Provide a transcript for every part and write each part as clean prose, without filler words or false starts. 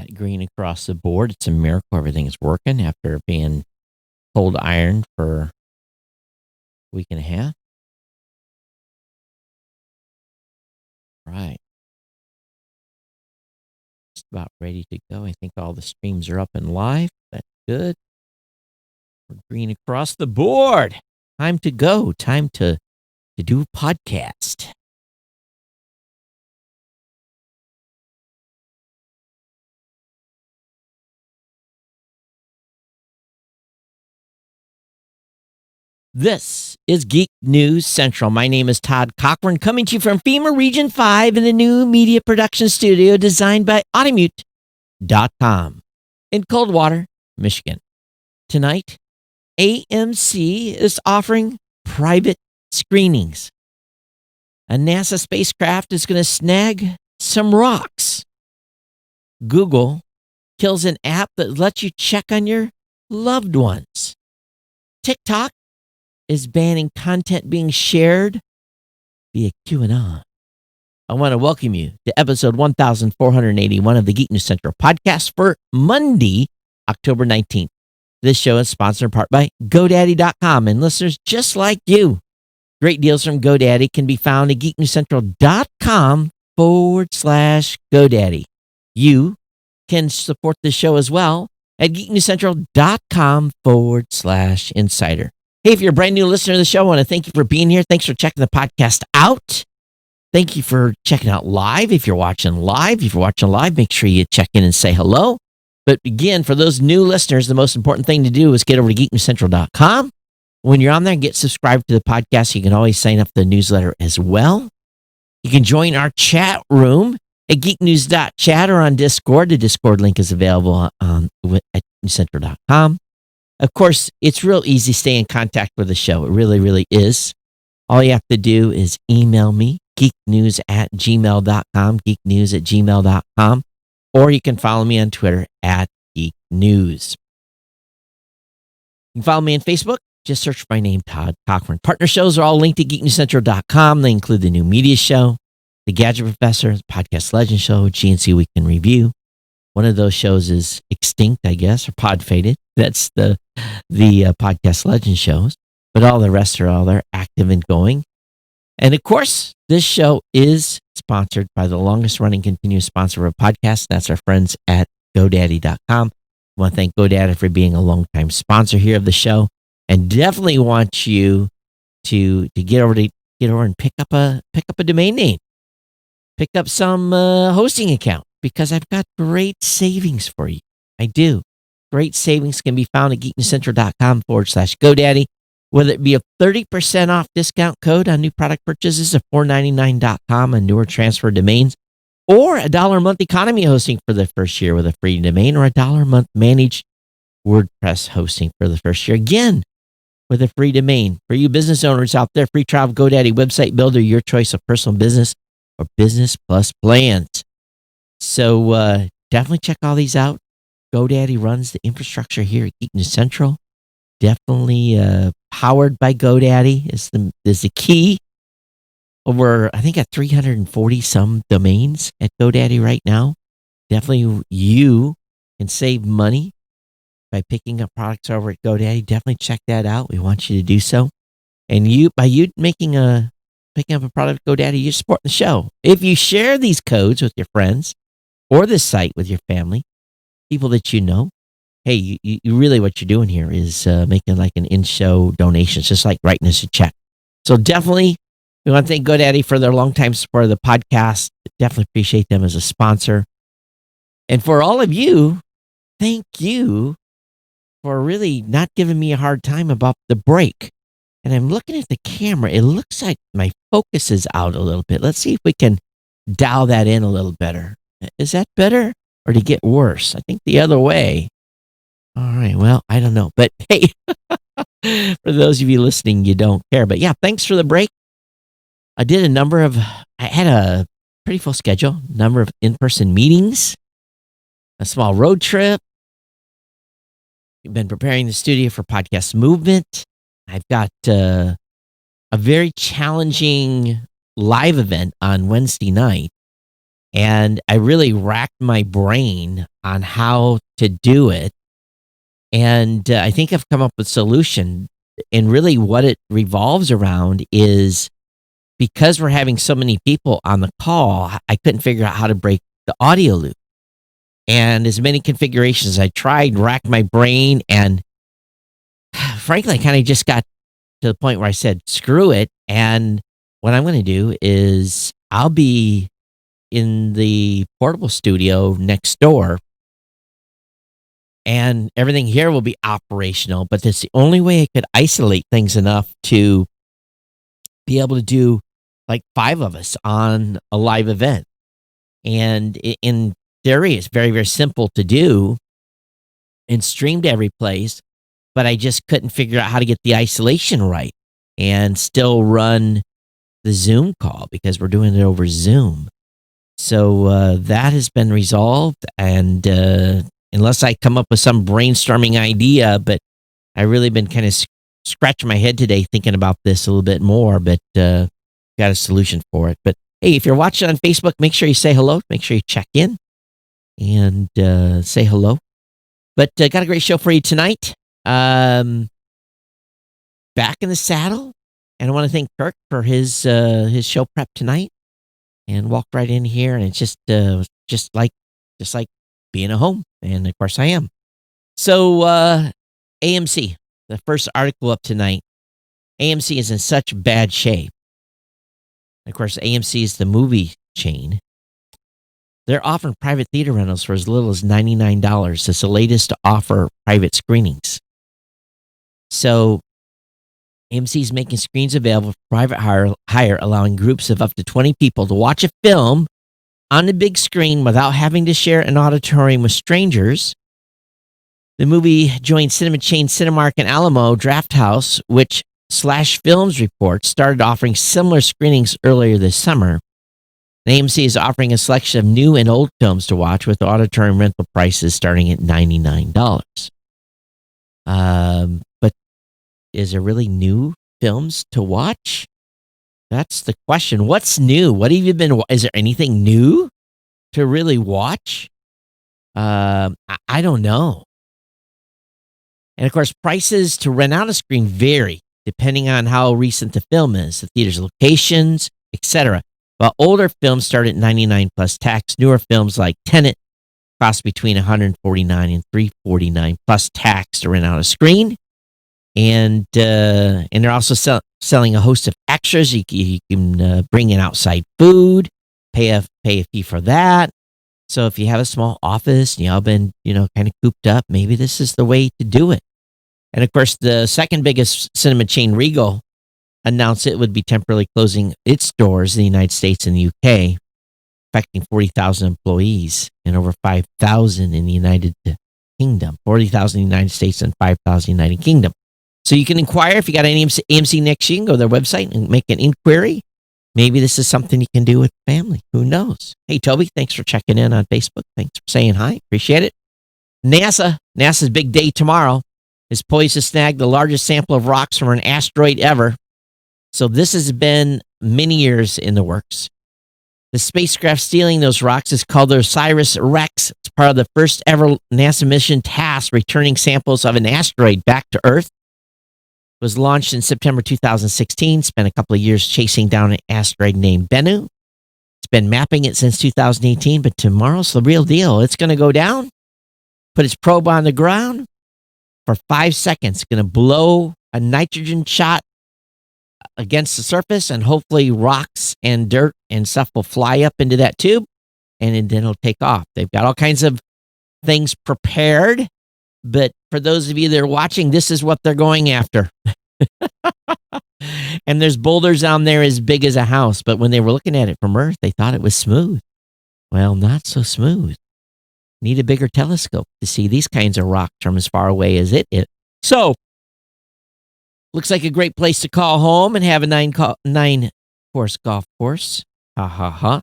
got green across the board. It's a miracle everything is working after being cold ironed for a week and a half. Right. Just about ready to go. I think all the streams are up and live. That's good. We're green across the board. Time to go. Time to do a podcast. This is Geek News Central. My name is Todd Cochran, coming to you from FEMA Region 5 in the new media production studio designed by Automute.com in Coldwater, Michigan. Tonight, AMC is offering private screenings. A NASA spacecraft is going to snag some rocks. Google kills an app that lets you check on your loved ones. TikTok is banning content being shared via QAnon. I want to welcome you to episode 1481 of the Geek News Central podcast for Monday, October 19th. This show is sponsored in part by GoDaddy.com, and listeners just like you. Great deals from GoDaddy can be found at geeknewscentral.com/GoDaddy. You can support the show as well at geeknewscentral.com/insider. Hey, if you're a brand new listener to the show, I want to thank you for being here. Thanks for checking the podcast out. Thank you for checking out live. If you're watching live, make sure you check in and say hello. But again, for those new listeners, the most important thing to do is get over to geeknewscentral.com. When you're on there, get subscribed to the podcast. You can always sign up for the newsletter as well. You can join our chat room at geeknews.chat or on Discord. The Discord link is available at newscentral.com. Of course, it's real easy to stay in contact with the show. It really, really is. All you have to do is email me, geeknews@gmail.com, geeknews@gmail.com, or you can follow me on Twitter at geeknews. You can follow me on Facebook. Just search for my name, Todd Cochran. Partner shows are all linked at geeknewscentral.com. They include the new media show, the Gadget Professor, the Podcast Legend Show, GNC Week in Review. One of those shows is extinct, I guess, or pod faded. That's the Podcast Legend shows. But all the rest are all there, active and going. And of course, this show is sponsored by the longest running continuous sponsor of a podcast. That's our friends at GoDaddy.com. I want to thank GoDaddy for being a longtime sponsor here of the show. And definitely want you to get over and pick up a domain name. Pick up some hosting account, because I've got great savings for you. I do. Great savings can be found at geeknewscentral.com/GoDaddy, whether it be a 30% off discount code on new product purchases of $4.99.com on newer transfer domains, or a $1 a month economy hosting for the first year with a free domain, or a $1 a month managed WordPress hosting for the first year, again, with a free domain. For you business owners out there, free trial GoDaddy website builder, your choice of personal business or business plus plans. So definitely check all these out. GoDaddy runs the infrastructure here at Geek News Central. Definitely powered by GoDaddy is the key. Over, I think, at 340 some domains at GoDaddy right now. Definitely you can save money by picking up products over at GoDaddy. Definitely check that out. We want you to do so. And by you picking up a product at GoDaddy, you're supporting the show. If you share these codes with your friends or this site with your family, people that you know, hey, you really, what you're doing here is making like an in-show donation. It's just like writing us a check. So definitely, we want to thank GoDaddy for their longtime support of the podcast. Definitely appreciate them as a sponsor. And for all of you, thank you for really not giving me a hard time about the break. And I'm looking at the camera. It looks like my focus is out a little bit. Let's see if we can dial that in a little better. Is that better, or did it get worse? I think the other way. All right. Well, I don't know. But hey, for those of you listening, you don't care. But yeah, thanks for the break. I had a pretty full schedule, number of in-person meetings, a small road trip. We've been preparing the studio for Podcast Movement. I've got a very challenging live event on Wednesday night. And I really racked my brain on how to do it. And I think I've come up with a solution. And really what it revolves around is because we're having so many people on the call, I couldn't figure out how to break the audio loop. And as many configurations as I tried, racked my brain, and frankly, I kind of just got to the point where I said, screw it. And what I'm going to do is I'll be in the portable studio next door, and everything here will be operational. But that's the only way I could isolate things enough to be able to do like 5 of us on a live event. And in theory, it's very, very simple to do and streamed every place, but I just couldn't figure out how to get the isolation right and still run the Zoom call because we're doing it over Zoom. So that has been resolved, and unless I come up with some brainstorming idea, but I've really been kind of scratching my head today thinking about this a little bit more, but got a solution for it. But hey, if you're watching on Facebook, make sure you say hello. Make sure you check in and say hello. But got a great show for you tonight. Back in the saddle, and I want to thank Kirk for his show prep tonight. And walked right in here, and it's just like being at home, and of course I am. So AMC, the first article up tonight. AMC is in such bad shape. Of course, AMC is the movie chain. They're offering private theater rentals for as little as $99. It's the latest to offer private screenings. So AMC is making screens available for private hire, allowing groups of up to 20 people to watch a film on the big screen without having to share an auditorium with strangers. The movie joined cinema chain Cinemark and Alamo Drafthouse, which Slash Films reports started offering similar screenings earlier this summer. AMC is offering a selection of new and old films to watch, with auditorium rental prices starting at $99. But is there really new films to watch? That's the question. What's new? What have you been? Is there anything new to really watch? I don't know. And of course, prices to rent out a screen vary depending on how recent the film is, the theater's locations, etc. While older films start at $99 plus tax, newer films like Tenet cost between $149 and $349 plus tax to rent out a screen. And they're also selling a host of extras. You can bring in outside food, pay a fee for that. So if you have a small office and y'all been kind of cooped up, maybe this is the way to do it. And of course, the second biggest cinema chain, Regal, announced it would be temporarily closing its doors in the United States and the UK, affecting 40,000 employees and over 5,000 in the United Kingdom. 40,000 in the United States and 5,000 in the United Kingdom. So you can inquire if you got any AMC next year. You can go to their website and make an inquiry. Maybe this is something you can do with family. Who knows? Hey, Toby, thanks for checking in on Facebook. Thanks for saying hi. Appreciate it. NASA's big day tomorrow is poised to snag the largest sample of rocks from an asteroid ever. So this has been many years in the works. The spacecraft stealing those rocks is called the OSIRIS-REx. It's part of the first ever NASA mission task returning samples of an asteroid back to Earth. It was launched in September 2016, spent a couple of years chasing down an asteroid named Bennu. It's been mapping it since 2018, but tomorrow's the real deal. It's going to go down, put its probe on the ground for 5 seconds. It's going to blow a nitrogen shot against the surface, and hopefully rocks and dirt and stuff will fly up into that tube, and then it'll take off. They've got all kinds of things prepared, but for those of you that are watching, this is what they're going after. And there's boulders down there as big as a house, but when they were looking at it from Earth, they thought it was smooth. Well, not so smooth. Need a bigger telescope to see these kinds of rocks from as far away as it is. So, looks like a great place to call home and have a nine-course golf course. Ha, ha, ha.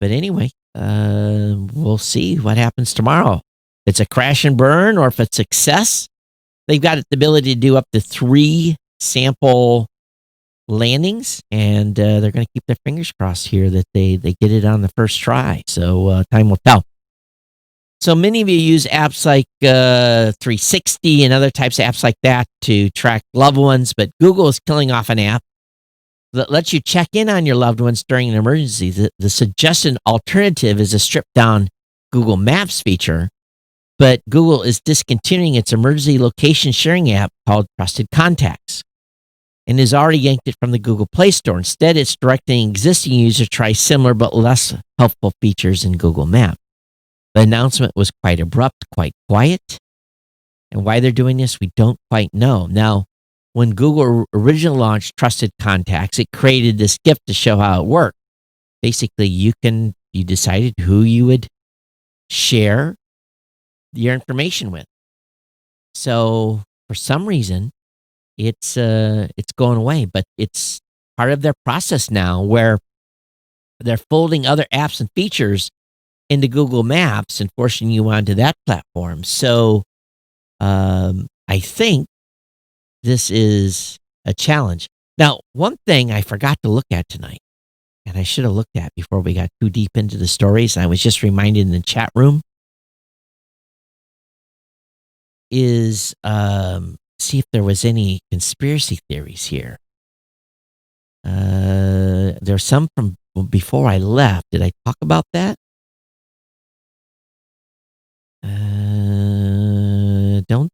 But anyway, we'll see what happens tomorrow. If it's a crash and burn or if it's success, they've got the ability to do up to 3 sample landings, and they're going to keep their fingers crossed here that they get it on the first try. So time will tell. So many of you use apps like 360 and other types of apps like that to track loved ones, but Google is killing off an app that lets you check in on your loved ones during an emergency. The suggested alternative is a stripped down Google Maps feature, but Google is discontinuing its emergency location sharing app called Trusted Contacts and has already yanked it from the Google Play Store. Instead, it's directing existing users to try similar but less helpful features in Google Maps. The announcement was quite abrupt, quite quiet. And why they're doing this, we don't quite know. Now, when Google originally launched Trusted Contacts, it created this gift to show how it worked. Basically, you decided who you would share your information with. So, for some reason, it's going away, but it's part of their process now where they're folding other apps and features into Google Maps and forcing you onto that platform. So I think this is a challenge. Now, one thing I forgot to look at tonight, and I should have looked at before we got too deep into the stories, and I was just reminded in the chat room, is see if there was any conspiracy theories here. There's some from before I left. Did I talk about that? Don't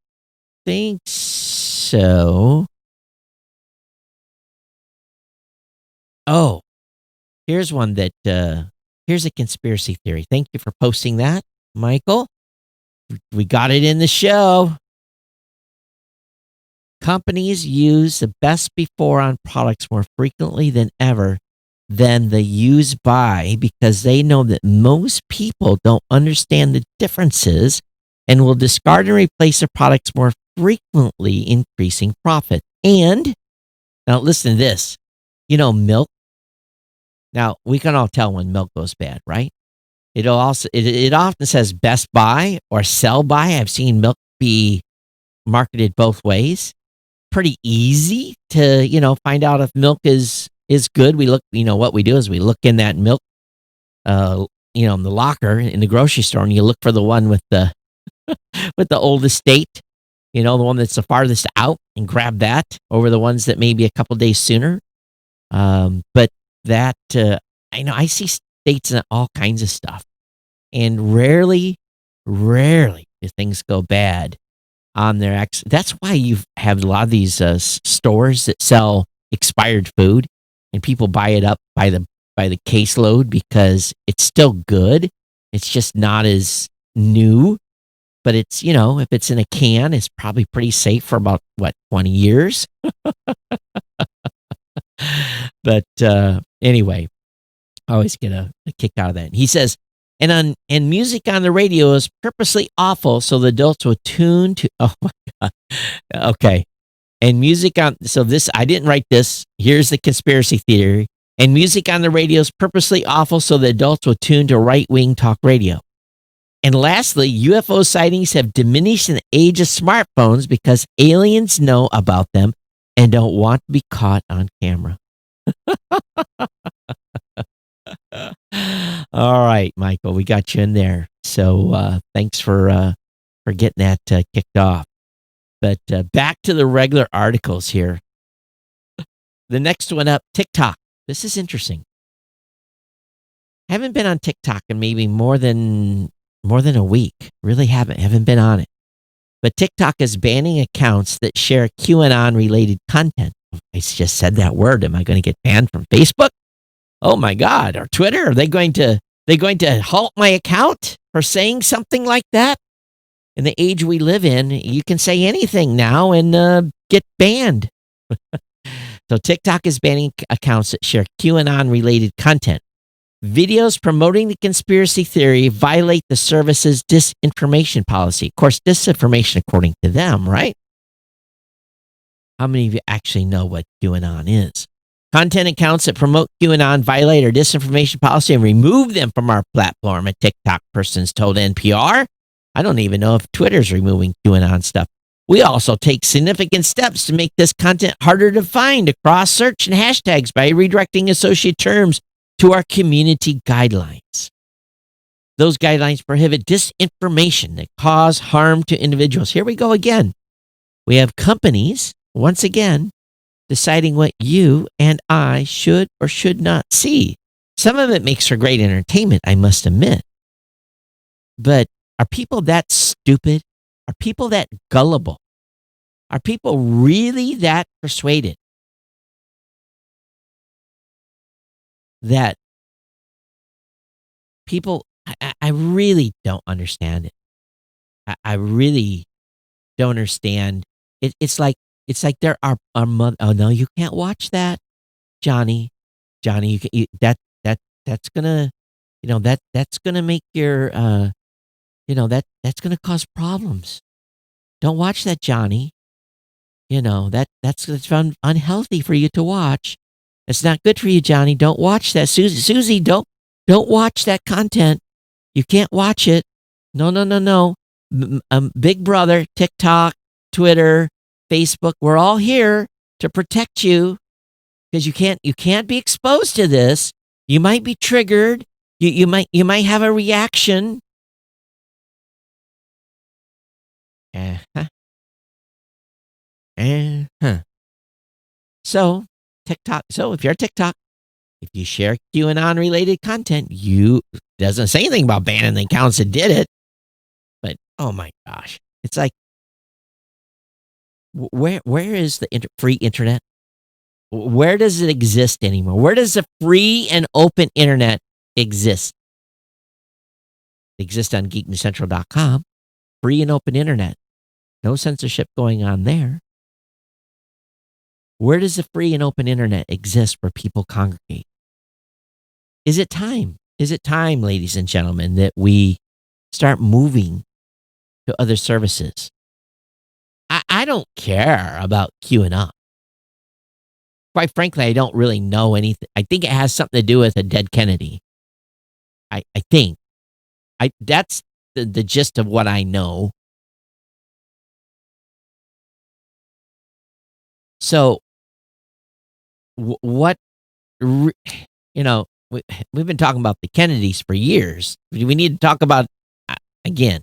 think so. Oh, here's one that, here's a conspiracy theory. Thank you for posting that, Michael. We got it in the show. Companies use the best before on products more frequently than ever than the use by because they know that most people don't understand the differences and will discard and replace their products more frequently, increasing profit. And now listen to this. You know, milk. Now, we can all tell when milk goes bad, right? It often says best buy or sell by. I've seen milk be marketed both ways. Pretty easy to, find out if milk is good. We look, what we do is we look in that milk, in the locker in the grocery store, and you look for the one with the with the oldest date, the one that's the farthest out, and grab that over the ones that may be a couple days sooner. But that I see states in all kinds of stuff, and rarely do things go bad on their That's why you have a lot of these stores that sell expired food, and people buy it up by the caseload because it's still good. It's just not as new, but it's if it's in a can, it's probably pretty safe for about 20 years. But anyway, I always get a kick out of that. He says, and music on the radio is purposely awful, so the adults will tune to. Oh my god. Okay. And music on. So this, I didn't write this. Here's the conspiracy theory. And music on the radio is purposely awful, so the adults will tune to right-wing talk radio. And lastly, UFO sightings have diminished in the age of smartphones because aliens know about them and don't want to be caught on camera. All right, Michael, we got you in there. So thanks for getting that kicked off. But back to the regular articles here. The next one up, TikTok. This is interesting. I haven't been on TikTok in maybe more than a week. Really haven't been on it. But TikTok is banning accounts that share QAnon related content. I just said that word. Am I going to get banned from Facebook? Oh my God. Or Twitter? Are they going to halt my account for saying something like that? In the age we live in, you can say anything now and get banned. So TikTok is banning accounts that share QAnon related content. Videos promoting the conspiracy theory violate the service's disinformation policy. Of course, disinformation according to them, right? How many of you actually know what QAnon is? Content accounts that promote QAnon violate our disinformation policy and remove them from our platform, a TikTok person told NPR. I don't even know if Twitter's removing QAnon stuff. We also take significant steps to make this content harder to find across search and hashtags by redirecting associated terms to our community guidelines. Those guidelines prohibit disinformation that cause harm to individuals. Here we go again. We have companies, once again, deciding what you and I should or should not see. Some of it makes for great entertainment, I must admit. But are people that stupid? Are people that gullible? Are people really that persuaded that people, I really don't understand it. I really don't understand. It's like there are mother. Oh no, you can't watch that, Johnny. Johnny, that's gonna, that's gonna make your, that's gonna cause problems. Don't watch that, Johnny. That's unhealthy for you to watch. It's not good for you, Johnny. Don't watch that, Susie. Don't watch that content. You can't watch it. No, no, no, no. Big Brother, TikTok, Twitter, Facebook. We're all here to protect you because you can't be exposed to this. You might be triggered. You might have a reaction. Uh-huh. So TikTok. So if you're a TikTok, if you share QAnon related content, you doesn't say anything about banning the accounts that did it. But oh my gosh, it's like where is the free internet? Where does it exist anymore? Where does the free and open internet exist? It exists on geeknewscentral.com. Free and open internet. No censorship going on there. Where does the free and open internet exist where people congregate? Is it time? Is it time, ladies and gentlemen, that we start moving to other services? I don't care about QAnon. Quite frankly, I don't really know anything. I think it has something to do with a dead Kennedy. I think. That's the gist of what I know. So, what, we've been talking about the Kennedys for years. We need to talk about, again,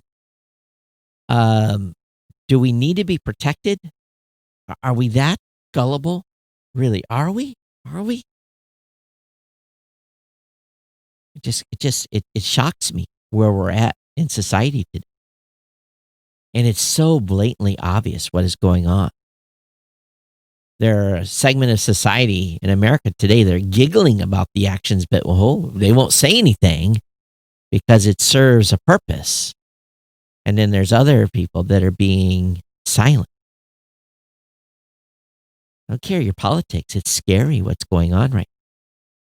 do we need to be protected? Are we that gullible? Really, are we? Are we? It shocks me where we're at in society today. And it's so blatantly obvious what is going on. There are a segment of society in America today, they're giggling about the actions, but they won't say anything because it serves a purpose. And then there's other people that are being silent. I don't care your politics. It's scary what's going on right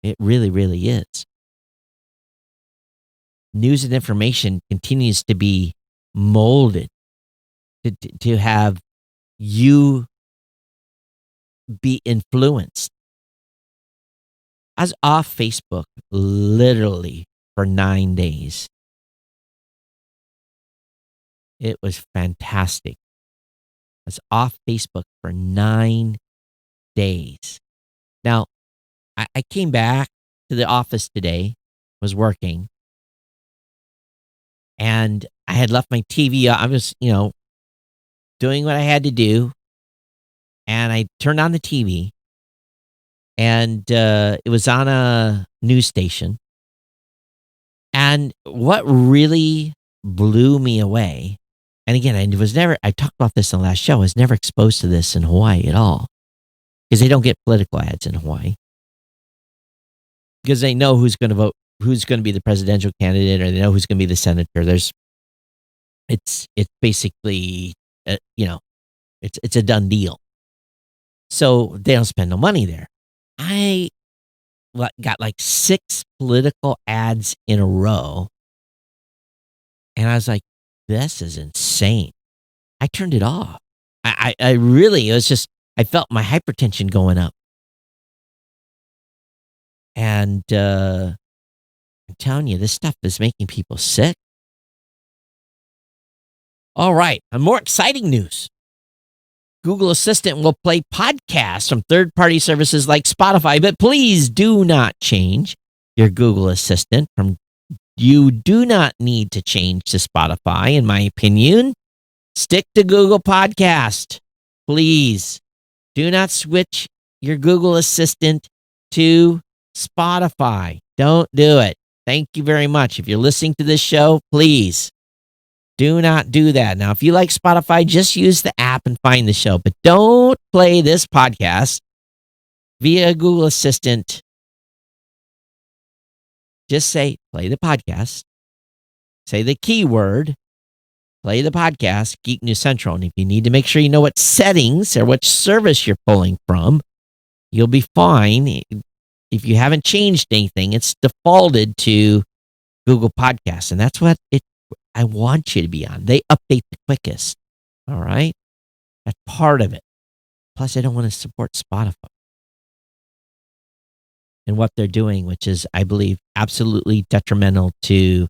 now. It really, really is. News and information continues to be molded to have you be influenced. I was off Facebook literally for 9 days. It was fantastic. I was off Facebook for 9 days. Now, I came back to the office today, was working, and I had left my TV. I was, doing what I had to do, and I turned on the TV, and it was on a news station. And what really blew me away, and again, I talked about this in the last show, I was never exposed to this in Hawaii at all, because they don't get political ads in Hawaii. Because they know who's going to vote, who's going to be the presidential candidate, or they know who's going to be the senator. It's basically, it's a done deal. So they don't spend no money there. I got like 6 political ads in a row. And I was like, this is insane. I turned it off. I really, it was just, I felt my hypertension going up. And I'm telling you, this stuff is making people sick. All right, more exciting news. Google Assistant will play podcasts from third-party services like Spotify, but please do not change your Google Assistant from. You do not need to change to Spotify, in my opinion. Stick to Google Podcast. Please do not switch your Google Assistant to Spotify. Don't do it. Thank you very much. If you're listening to this show, please do not do that. Now, if you like Spotify, just use the app and find the show, but don't play this podcast via Google Assistant. Just say, play the podcast. Say the keyword, play the podcast, Geek News Central. And if you need to make sure you know what settings or which service you're pulling from, you'll be fine. If you haven't changed anything, it's defaulted to Google Podcasts. And that's what I want you to be on. They update the quickest. All right? That's part of it. Plus, I don't want to support Spotify and what they're doing, which is, I believe, absolutely detrimental to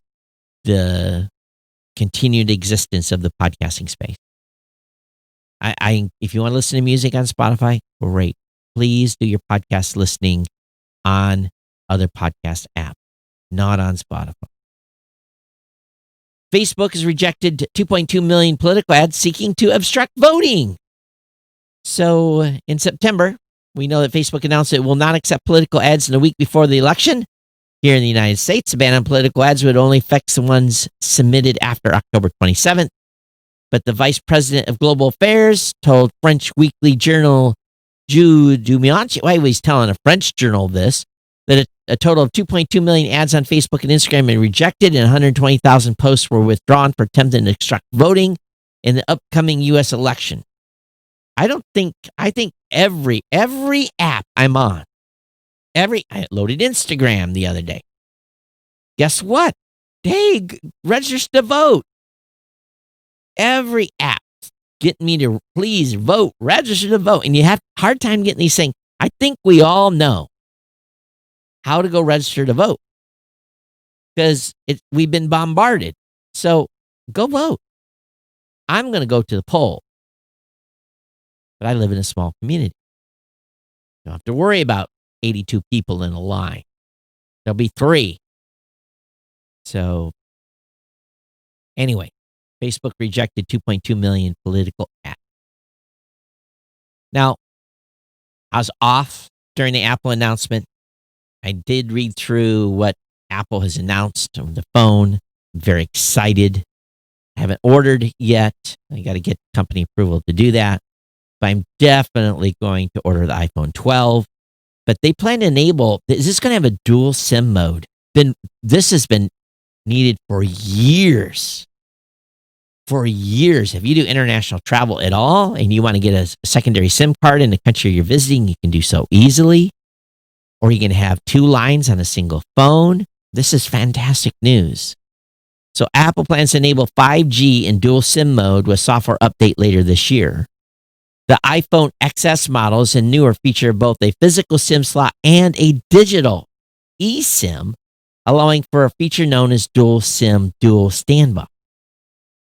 the continued existence of the podcasting space. If you want to listen to music on Spotify, great. Please do your podcast listening on other podcast apps, not on Spotify. Facebook has rejected 2.2 million political ads seeking to obstruct voting. So in September, we know that Facebook announced it will not accept political ads in the week before the election. Here in the United States, a ban on political ads would only affect the ones submitted after October 27th. But the vice president of global affairs told French weekly journal Jude Dumianchi, why he's telling a French journal this, that a total of 2.2 million ads on Facebook and Instagram were rejected and 120,000 posts were withdrawn for attempting to obstruct voting in the upcoming U.S. election. I think every app I'm on, I loaded Instagram the other day. Guess what? Hey, register to vote. Every app getting me to please vote, register to vote. And you have a hard time getting these things. I think we all know how to go register to vote because we've been bombarded. So go vote. I'm going to go to the poll. But I live in a small community. You don't have to worry about 82 people in a line. There'll be 3. So anyway, Facebook rejected 2.2 million political ads. Now, I was off during the Apple announcement. I did read through what Apple has announced on the phone. I'm very excited. I haven't ordered yet. I got to get company approval to do that. But I'm definitely going to order the iPhone 12. But they plan to enable, is this going to have a dual SIM mode? This has been needed for years. For years. If you do international travel at all and you want to get a secondary SIM card in the country you're visiting, you can do so easily. Or you can have 2 lines on a single phone. This is fantastic news. So Apple plans to enable 5G in dual SIM mode with software update later this year. The iPhone XS models and newer feature both a physical SIM slot and a digital eSIM, allowing for a feature known as dual SIM dual standby.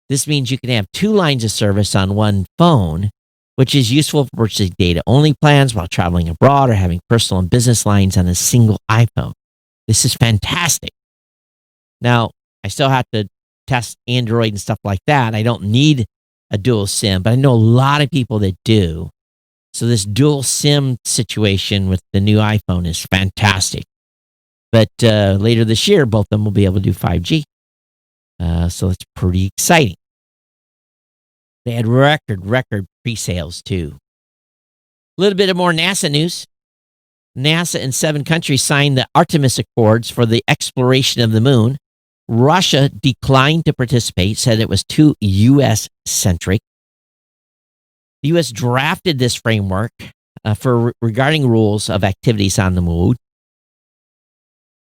This means you can have 2 lines of service on one phone, which is useful for purchasing data-only plans while traveling abroad or having personal and business lines on a single iPhone. This is fantastic. Now, I still have to test Android and stuff like that. I don't need a dual SIM, but I know a lot of people that do. So this dual SIM situation with the new iPhone is fantastic. But later this year, both of them will be able to do 5G. So it's pretty exciting. They had record pre-sales too. A little bit of more NASA news. NASA and 7 countries signed the Artemis Accords for the exploration of the moon. Russia declined to participate, said it was too U.S.-centric. The U.S. drafted this framework regarding rules of activities on the moon.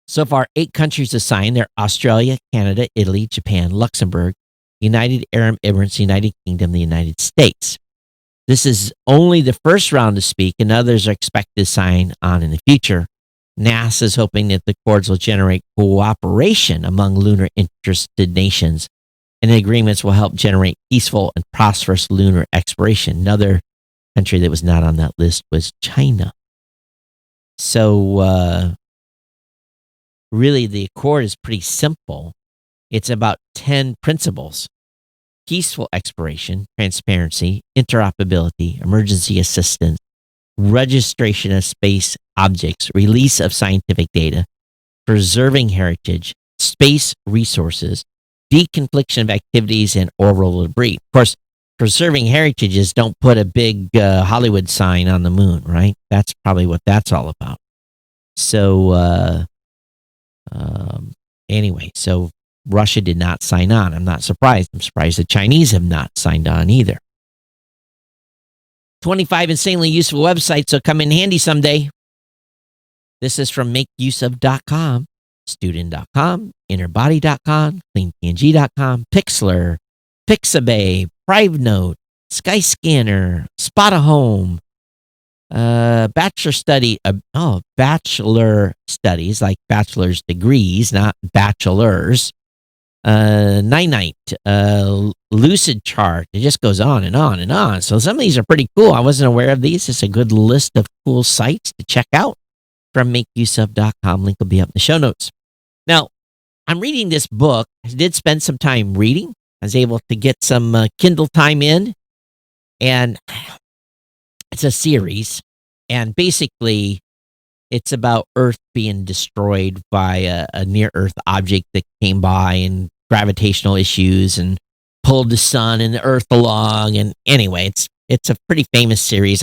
So far, 8 countries have signed. They're Australia, Canada, Italy, Japan, Luxembourg, United Arab Emirates, United Kingdom, the United States. This is only the first round to speak, and others are expected to sign on in the future. NASA is hoping that the accords will generate cooperation among lunar interested nations, and the agreements will help generate peaceful and prosperous lunar exploration. Another country that was not on that list was China. So really, the accord is pretty simple. It's about 10 principles: peaceful exploration, transparency, interoperability, emergency assistance, registration of space objects, release of scientific data, preserving heritage, space resources, deconfliction of activities, and orbital debris. Of course, preserving heritage is don't put a big Hollywood sign on the moon, right? That's probably what that's all about. So anyway, so Russia did not sign on. I'm not surprised. I'm surprised the Chinese have not signed on either. 25 insanely useful websites will come in handy someday. This is from makeuseof.com, student.com, innerbody.com, cleantng.com, Pixlr, Pixabay, PriveNote, Skyscanner, Spotahome, bachelor studies, like bachelor's degrees, not bachelors. Ninite, Lucid Chart. It just goes on and on and on. So some of these are pretty cool. I wasn't aware of these. It's a good list of cool sites to check out from makeuseof.com. Link will be up in the show notes. Now, I'm reading this book. I did spend some time reading. I was able to get some Kindle time in, and it's a series, and basically it's about Earth being destroyed by a near-Earth object that came by, and gravitational issues, and pulled the sun and the Earth along. And anyway, it's a pretty famous series.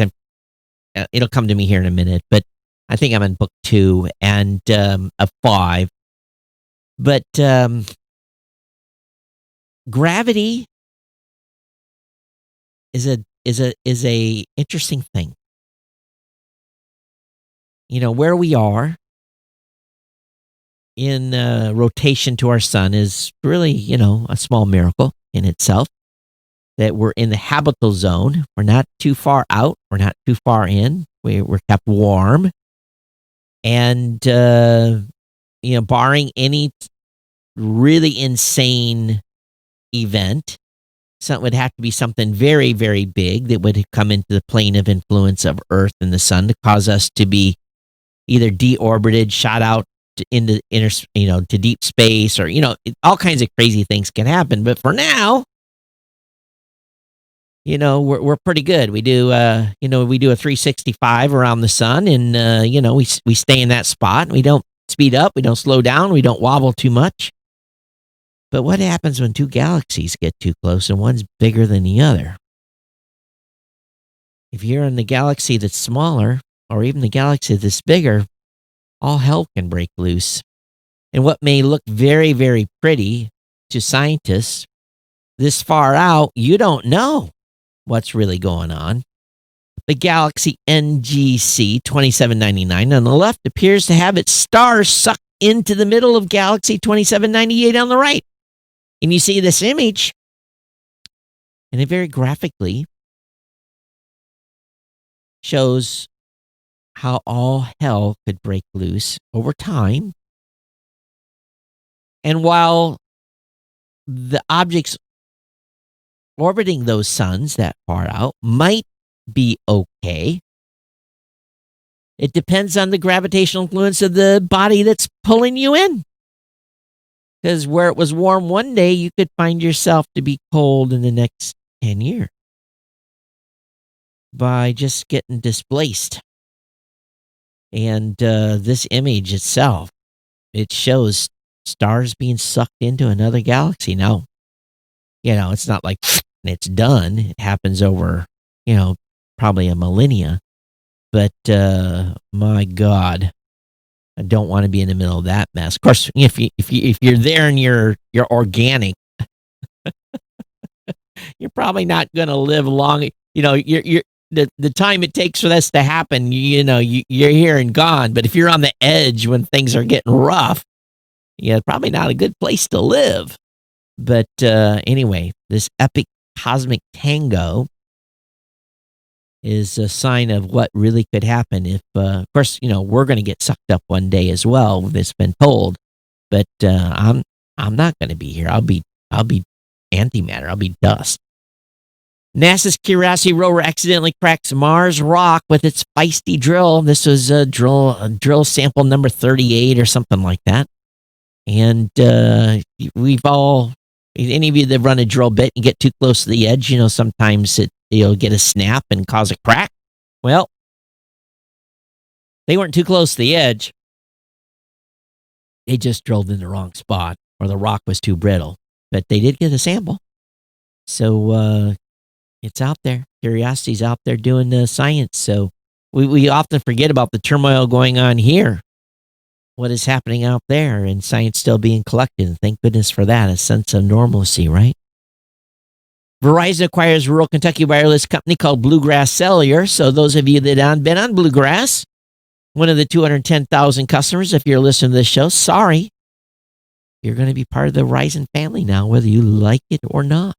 It'll come to me here in a minute, but I think I'm in book 2 and of 5. But gravity is a interesting thing. You know, where we are in rotation to our sun is really, you know, a small miracle in itself. That we're in the habitable zone. We're not too far out. We're not too far in. We're kept warm. And, you know, barring any really insane event, something would have to be something very, very big that would come into the plane of influence of Earth and the sun to cause us to be either deorbited, shot out into to deep space, or, you know, all kinds of crazy things can happen. But for now, you know, we're pretty good. We do, we do a 365 around the sun, and you know, we stay in that spot. We don't speed up, we don't slow down, we don't wobble too much. But what happens when two galaxies get too close and one's bigger than the other? If you're in the galaxy that's smaller, or even the galaxy that's bigger, all hell can break loose. And what may look very, very pretty to scientists this far out, you don't know what's really going on. The galaxy NGC 2799 on the left appears to have its stars sucked into the middle of galaxy 2798 on the right. And you see this image, and it very graphically shows how all hell could break loose over time. And while the objects orbiting those suns that far out might be okay, it depends on the gravitational influence of the body that's pulling you in. Because where it was warm one day, you could find yourself to be cold in the next 10 years by just getting displaced. And this image itself, it shows stars being sucked into another galaxy. Now, you know, it's not like it's done. It happens over, you know, probably a millennia. But my God, I don't want to be in the middle of that mess. Of course, if you're there and you're organic, you're probably not going to live long. You know, the time it takes for this to happen, you know, you're here and gone. But if you're on the edge when things are getting rough, yeah, probably not a good place to live. But anyway, this epic cosmic tango is a sign of what really could happen if, of course, you know, we're going to get sucked up one day as well. It's been told, but I'm not going to be here. I'll be antimatter. I'll be dust. NASA's Curiosity rover accidentally cracks Mars rock with its feisty drill. This was a drill sample number 38 or something like that. And we've all, any of you that run a drill bit and get too close to the edge, sometimes it'll get a snap and cause a crack. Well, they weren't too close to the edge. They just drilled in the wrong spot, or the rock was too brittle. But they did get a sample. So it's out there. Curiosity's out there doing science. So we often forget about the turmoil going on here. What is happening out there, and science still being collected. And thank goodness for that, a sense of normalcy, right? Verizon acquires rural Kentucky wireless company called Bluegrass Cellular. So those of you that have been on Bluegrass, one of the 210,000 customers, if you're listening to this show, sorry. You're going to be part of the Verizon family now, whether you like it or not.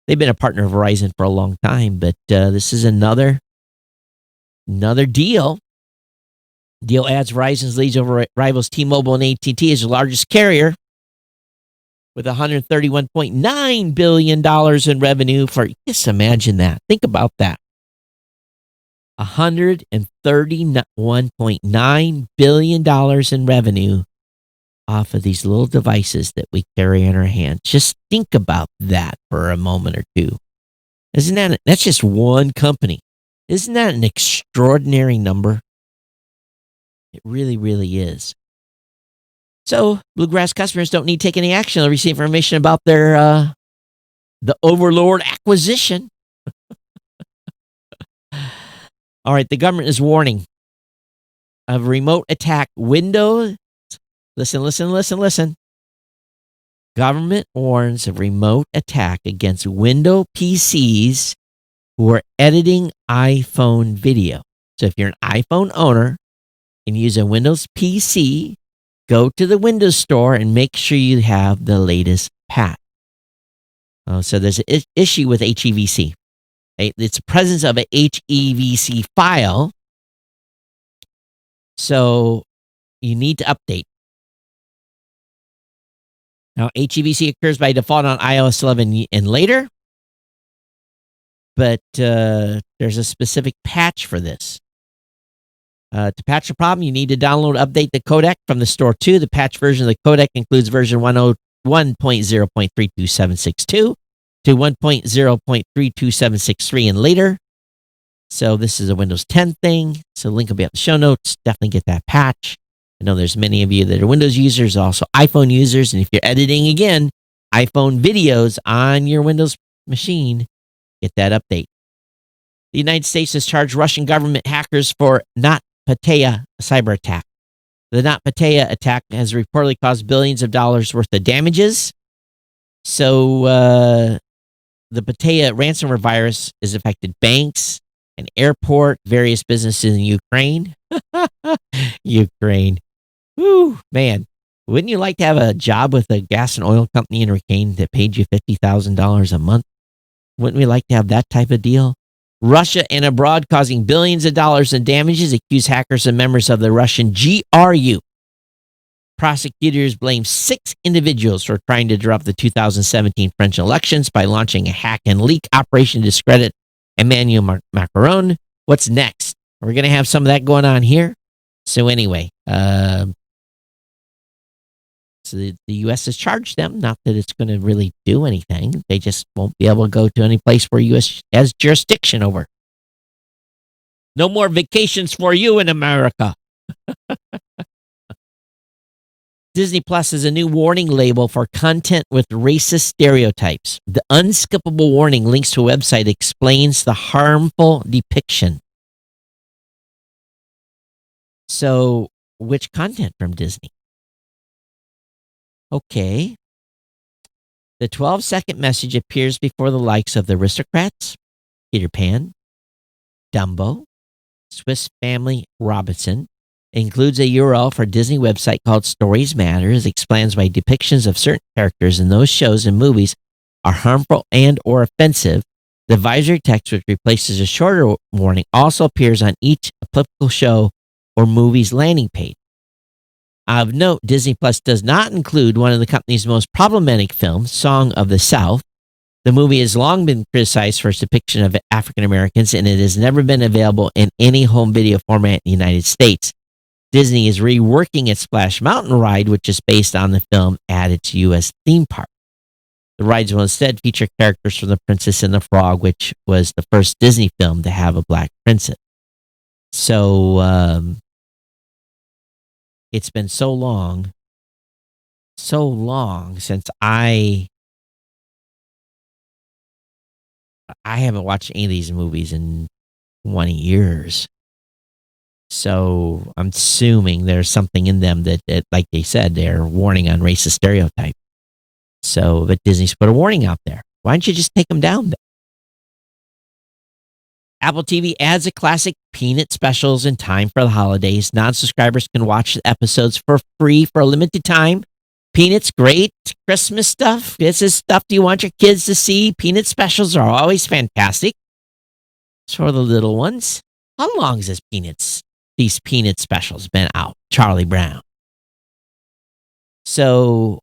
They've been a partner of Verizon for a long time, but this is another deal. Deal adds Verizon's leads over rivals T-Mobile and AT&T as the largest carrier with $131.9 billion in revenue for, just imagine that. Think about that. $131.9 billion in revenue off of these little devices that we carry in our hands. Just think about that for a moment or two. That's just one company. Isn't that an extraordinary number? It really, really is. So, Bluegrass customers don't need to take any action. They'll receive information about their the Overlord acquisition. All right, the government is warning of remote attack Windows. Listen. Government warns of remote attack against Windows PCs who are editing iPhone video. So if you're an iPhone owner and use a Windows PC, go to the Windows Store and make sure you have the latest patch. So there's an issue with HEVC. It's the presence of a HEVC file. So you need to update. Now, HEVC occurs by default on iOS 11 and later, but there's a specific patch for this. To patch the problem, you need to download update the codec from the store too. The patch version of the codec includes version 1.0.32762 to 1.0.32763 and later. So this is a Windows 10 thing. So link will be up in the show notes. Definitely get that patch. I know there's many of you that are Windows users, also iPhone users. And if you're editing, again, iPhone videos on your Windows machine, get that update. The United States has charged Russian government hackers for NotPetya cyber attack. The NotPetya attack has reportedly caused billions of dollars worth of damages. So the Petya ransomware virus has affected banks, an airport, various businesses in Ukraine. Ukraine. Whew, man. Wouldn't you like to have a job with a gas and oil company in Ukraine that paid you $50,000 a month? Wouldn't we like to have that type of deal? Russia and abroad causing billions of dollars in damages, accuse hackers and members of the Russian GRU. Prosecutors blame 6 individuals for trying to disrupt the 2017 French elections by launching a hack and leak operation to discredit Emmanuel Macron. What's next? We're going to have some of that going on here. So anyway, so the U.S. has charged them. Not that it's going to really do anything. They just won't be able to go to any place where U.S. has jurisdiction over. No more vacations for you in America. Disney Plus is a new warning label for content with racist stereotypes. The unskippable warning links to a website that explains the harmful depiction. So, which content from Disney? Okay. The 12-second message appears before the likes of the Aristocrats, Peter Pan, Dumbo, Swiss Family Robinson. It includes a URL for a Disney website called Stories Matter. It explains why depictions of certain characters in those shows and movies are harmful and or offensive. The advisory text, which replaces a shorter warning, also appears on each applicable show or movie's landing page. Of note, Disney Plus does not include one of the company's most problematic films, Song of the South, The movie has long been criticized for its depiction of African Americans, and it has never been available in any home video format in the United States. Disney is reworking its Splash Mountain ride, which is based on the film, at its U.S. theme park. The rides will instead feature characters from The Princess and the Frog, which was the first Disney film to have a black princess. So, it's been so long since I haven't watched any of these movies in 20 years. So I'm assuming there's something in them that, like they said, they're warning on racist stereotype. So, but Disney's put a warning out there. Why don't you just take them down then? Apple TV adds a classic Peanut specials in time for the holidays. Non-subscribers can watch the episodes for free for a limited time. Peanuts, great Christmas stuff. This is stuff you want your kids to see. Peanut specials are always fantastic. It's for the little ones. How long has these Peanut specials been out? Charlie Brown. So,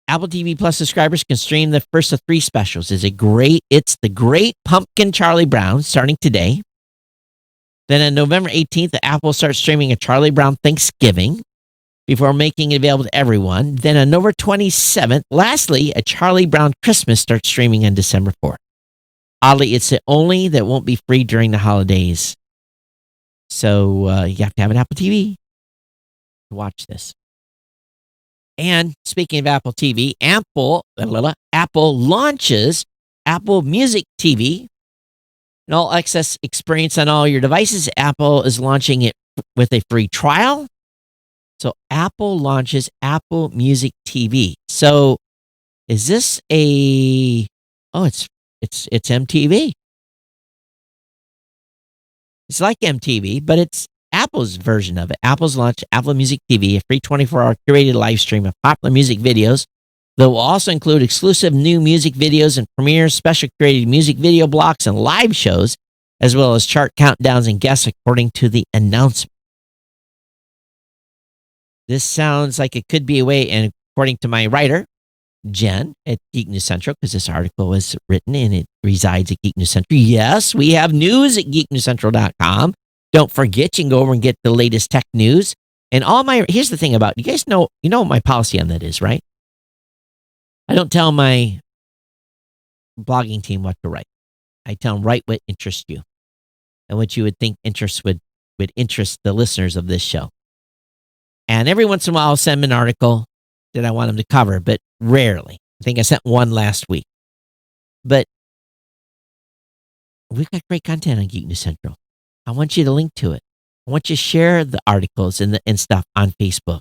Apple TV Plus subscribers can stream the first of 3 specials. It's the Great Pumpkin Charlie Brown, starting today. Then on November 18th, the Apple will start streaming a Charlie Brown Thanksgiving before making it available to everyone. Then on November 27th, lastly, a Charlie Brown Christmas starts streaming on December 4th. Oddly, it's the only that won't be free during the holidays. So you have to have an Apple TV to watch this. And speaking of Apple TV, Apple launches Apple Music TV, an all-access experience on all your devices. Apple is launching it with a free trial. So Apple launches Apple Music TV. So is this it's MTV. It's like MTV, but it's Apple's version of it. Apple's launched Apple Music TV, a free 24-hour curated live stream of popular music videos that will also include exclusive new music videos and premieres, special curated music video blocks, and live shows, as well as chart countdowns and guests according to the announcement. This sounds like it could be a way, and according to my writer, Jen at Geek News Central, because this article was written and it resides at Geek News Central. Yes, we have news at geeknewscentral.com. Don't forget, you can go over and get the latest tech news. And here's the thing about, you guys know what my policy on that is, right? I don't tell my blogging team what to write. I tell them, write what interests you and what you would think would interest the listeners of this show. And every once in a while, I'll send them an article that I want them to cover, but rarely. I think I sent one last week. But we've got great content on Geek News Central. I want you to link to it. I want you to share the articles and stuff on Facebook.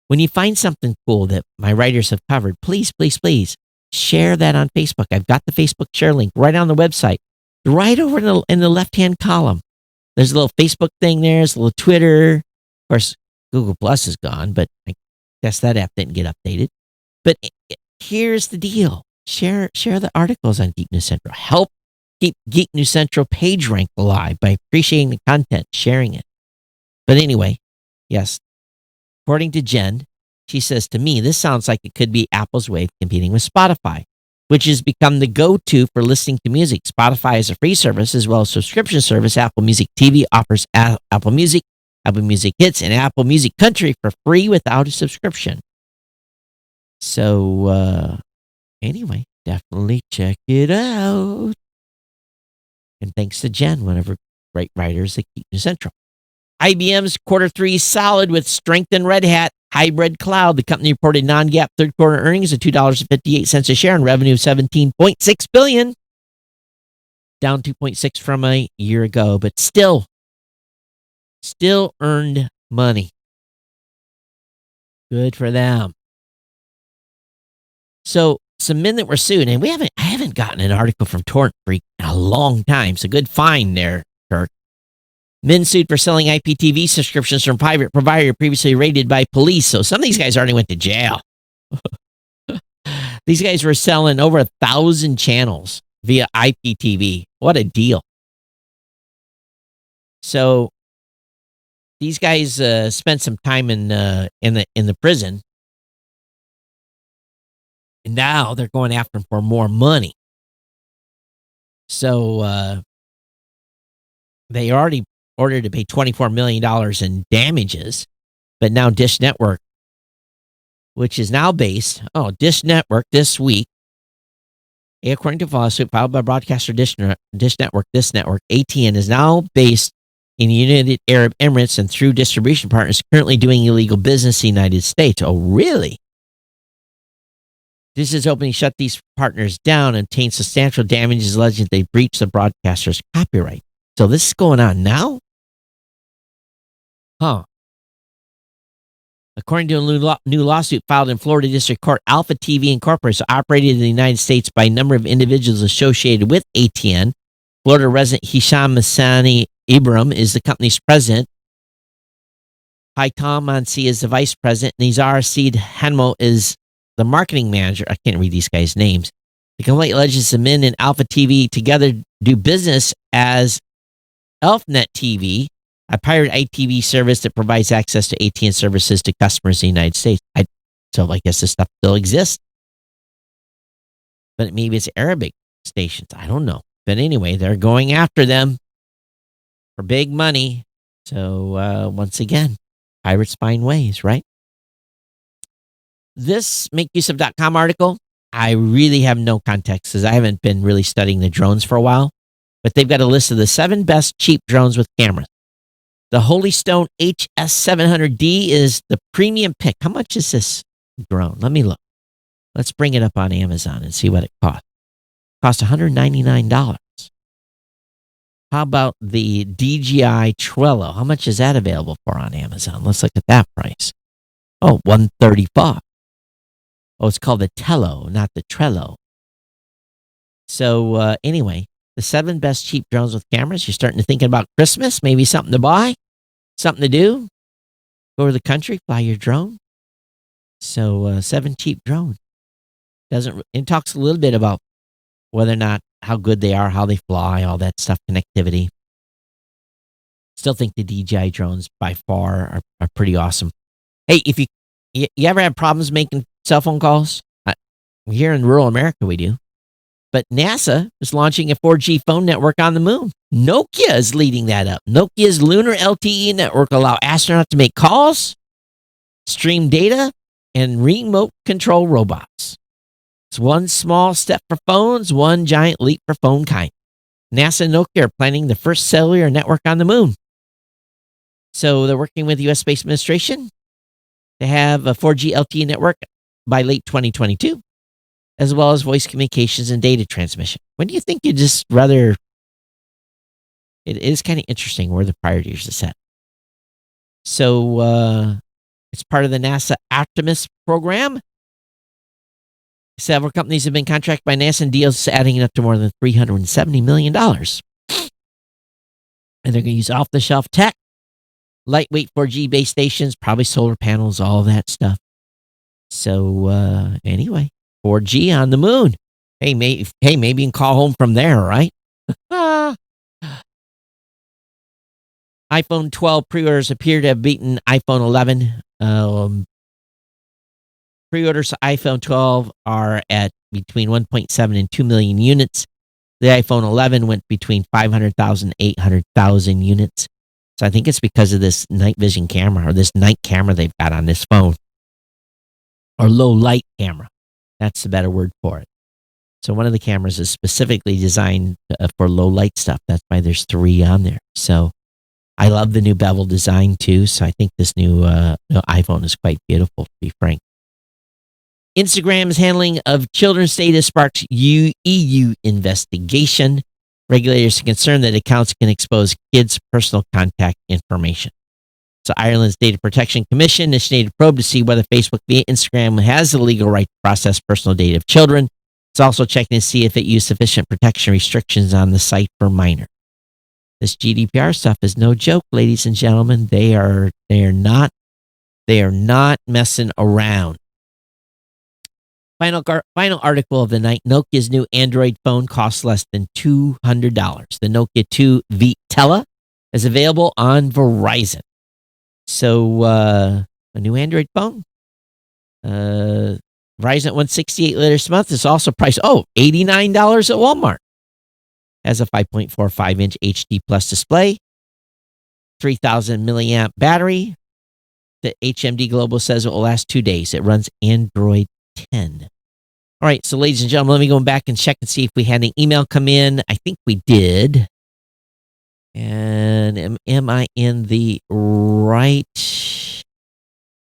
When you find something cool that my writers have covered, please, please, please share that on Facebook. I've got the Facebook share link right on the website, right over in the left-hand column. There's a little Facebook thing there. There's a little Twitter. Of course, Google Plus is gone, but I guess that app didn't get updated. But here's the deal. Share the articles on Geek News Central. Help keep Geek News Central page rank alive by appreciating the content, sharing it. But anyway, yes, according to Jen, she says to me, this sounds like it could be Apple's way of competing with Spotify, which has become the go-to for listening to music. Spotify is a free service as well as subscription service. Apple Music TV offers Apple Music, Apple Music Hits, and Apple Music Country for free without a subscription. So, anyway, definitely check it out. And thanks to Jen, one of her great writers at Geek News Central. IBM's Q3 solid with strength in Red Hat hybrid cloud. The company reported non-GAAP third quarter earnings of $2.58 a share and revenue of $17.6 billion, down 2.6 from a year ago, but still earned money. Good for them. So some men that were sued, and I haven't gotten an article from Torrent Freak in a long time. So good find there, Kirk. Men sued for selling IPTV subscriptions from private provider previously raided by police. So some of these guys already went to jail. These guys were selling over 1,000 channels via IPTV. What a deal. So these guys spent some time in the prison. And now they're going after him for more money. So they already ordered to pay $24 million in damages, but now Dish Network, which is now based, Dish Network this week, according to a lawsuit filed by broadcaster Dish Network, this network, ATN, is now based in the United Arab Emirates and through distribution partners currently doing illegal business in the United States. Oh, really? This is hoping to shut these partners down and obtain substantial damages alleging they breached the broadcaster's copyright. So this is going on now? Huh. According to a new lawsuit filed in Florida District Court, Alpha TV Incorporated, operated in the United States by a number of individuals associated with ATN. Florida resident Hisham Massani Ibram is the company's president. Haitam Mansi is the vice president. Nizar Seed Hanmo is the marketing manager. I can't read these guys' names. The complaint alleges the men and Alpha TV together do business as ElfNet TV, a pirate ITV service that provides access to ATN services to customers in the United States. So I guess this stuff still exists. But maybe it's Arabic stations. I don't know. But anyway, they're going after them for big money. So once again, pirates find ways, right? This makeuseof.com article, I really have no context because I haven't been really studying the drones for a while. But they've got a list of the 7 best cheap drones with cameras. The Holy Stone HS700D is the premium pick. How much is this drone? Let me look. Let's bring it up on Amazon and see what it costs. It costs $199. How about the DJI Trello? How much is that available for on Amazon? Let's look at that price. Oh, $135. Oh, it's called the Tello, not the Trello. So anyway, the 7 best cheap drones with cameras. You're starting to think about Christmas, maybe something to buy, something to do. Go to the country, fly your drone. So 7 cheap drones. It talks a little bit about whether or not how good they are, how they fly, all that stuff, connectivity. Still think the DJI drones by far are pretty awesome. Hey, if you ever have problems making cell phone calls, here in rural America we do. But NASA is launching a 4G phone network on the moon. Nokia is leading that up. Nokia's lunar LTE network will allow astronauts to make calls, stream data, and remote control robots. It's one small step for phones, one giant leap for phone kind. NASA and Nokia are planning the first cellular network on the moon. So they're working with the U.S. Space Administration to have a 4G LTE network by late 2022, as well as voice communications and data transmission. When do you think you'd just rather... It is kind of interesting where the priorities are set. So it's part of the NASA Artemis program. Several companies have been contracted by NASA and deals adding up to more than $370 million. And they're going to use off-the-shelf tech, lightweight 4G base stations, probably solar panels, all that stuff. So anyway, 4G on the moon. Hey, maybe you can call home from there, right? iPhone 12 pre-orders appear to have beaten iPhone 11. Pre-orders for iPhone 12 are at between 1.7 and 2 million units. The iPhone 11 went between 500,000 and 800,000 units. So I think it's because of this night vision camera or this night camera they've got on this phone. Or low light camera. That's the better word for it. So one of the cameras is specifically designed for low light stuff. That's why there's 3 on there. So I love the new bevel design too. So I think this new iPhone is quite beautiful, to be frank. Instagram's handling of children's data sparks EU investigation. Regulators are concerned that accounts can expose kids' personal contact information. So Ireland's Data Protection Commission initiated a probe to see whether Facebook via Instagram has the legal right to process personal data of children. It's also checking to see if it used sufficient protection restrictions on the site for minors. This GDPR stuff is no joke, ladies and gentlemen. They are not messing around. Final article of the night. Nokia's new Android phone costs less than $200. The Nokia 2 Vitella is available on Verizon. So a new Android phone. Verizon at $168 later this month is also priced, $89 at Walmart. Has a 5.45-inch HD Plus display, 3,000 milliamp battery. The HMD Global says it will last 2 days. It runs Android 10. All right, so ladies and gentlemen, let me go back and check and see if we had any email come in. I think we did. And am I in the right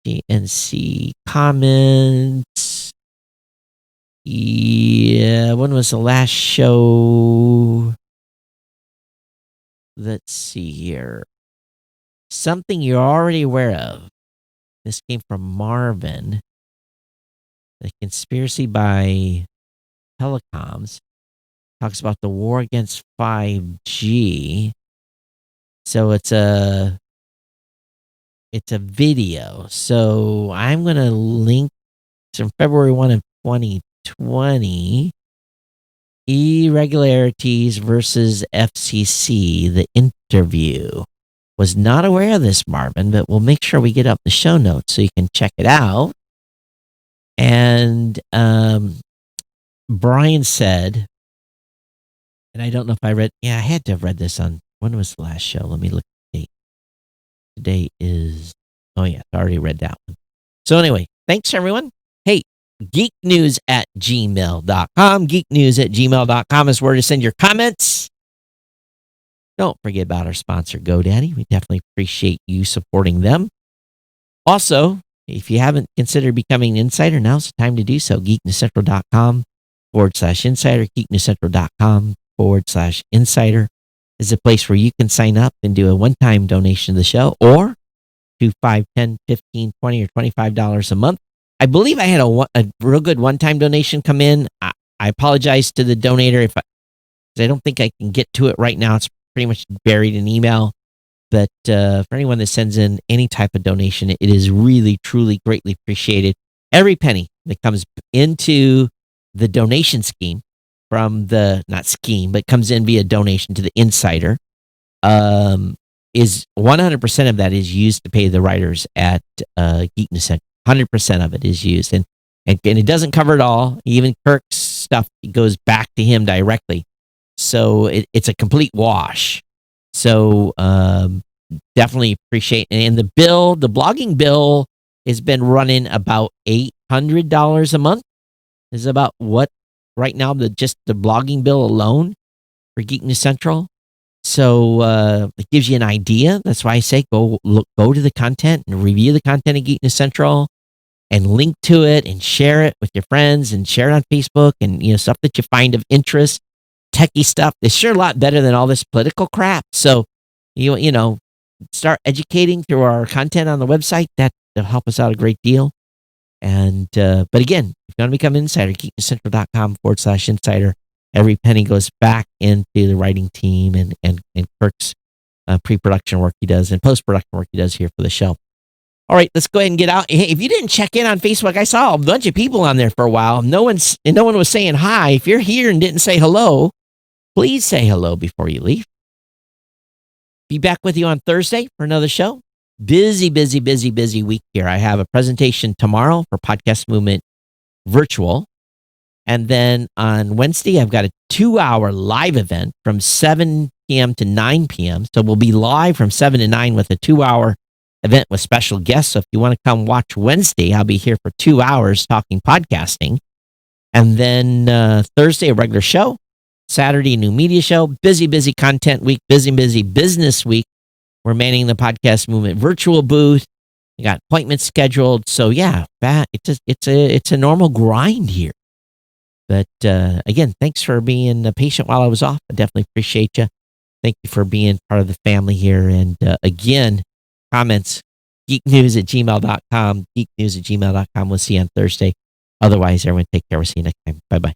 GNC comments? Yeah, when was the last show? Let's see here. Something you're already aware of. This came from Marvin. The conspiracy by telecoms talks about the war against 5G. So it's a video. So I'm going to link from February 1 of 2020, irregularities versus FCC, the interview. Was not aware of this, Marvin, but we'll make sure we get up the show notes so you can check it out. And Brian said, and I don't know if I read, I had to have read this on, when was the last show? Let me look at the date. Today is, I already read that one. So anyway, thanks everyone. Hey, geeknews@gmail.com. Geeknews@gmail.com is where to send your comments. Don't forget about our sponsor, GoDaddy. We definitely appreciate you supporting them. Also, if you haven't considered becoming an insider, now's the time to do so. geeknewscentral.com/insider. geeknewscentral.com/insider is a place where you can sign up and do a one-time donation to the show, or do $5, $10, $15, $20, or $25 a month. I believe I had a real good one-time donation come in. I apologize to the donator if I don't think I can get to it right now. It's pretty much buried in email. But for anyone that sends in any type of donation, it is really, truly, greatly appreciated. Every penny that comes into the donation scheme from the, not scheme, but comes in via donation to the insider, is 100% of that is used to pay the writers at Geek News Central. 100% of it is used. And it doesn't cover it all. Even Kirk's stuff goes back to him directly. So it's a complete wash. So definitely appreciate it. And the blogging bill has been running about $800 a month. Is about what right now, just the blogging bill alone for Geek News Central. So it gives you an idea. That's why I say go to the content and review the content of Geek News Central and link to it and share it with your friends and share it on Facebook and stuff that you find of interest. Techie stuff. It's sure a lot better than all this political crap. So, start educating through our content on the website. That'll help us out a great deal. And, but again, if you want to become an insider, geeknewscentral.com/insider. Every penny goes back into the writing team and Kirk's pre-production work he does and post-production work he does here for the show. All right, let's go ahead and get out. Hey, if you didn't check in on Facebook, I saw a bunch of people on there for a while. No one was saying hi. If you're here and didn't say hello, please say hello before you leave. Be back with you on Thursday for another show. Busy week here. I have a presentation tomorrow for Podcast Movement Virtual. And then on Wednesday, I've got a 2-hour live event from 7 p.m. to 9 p.m. So we'll be live from 7 to 9 with a 2-hour event with special guests. So if you want to come watch Wednesday, I'll be here for 2 hours talking podcasting. And then Thursday, a regular show. Saturday, new media show. Busy content week. Busy business week. We're manning the Podcast Movement virtual booth. We got appointments scheduled. So yeah, it's a normal grind here. But again, thanks for being patient while I was off. I definitely appreciate you. Thank you for being part of the family here. And again, comments, geeknews@gmail.com, geeknews@gmail.com. We'll see you on Thursday. Otherwise, everyone take care. We'll see you next time. Bye-bye.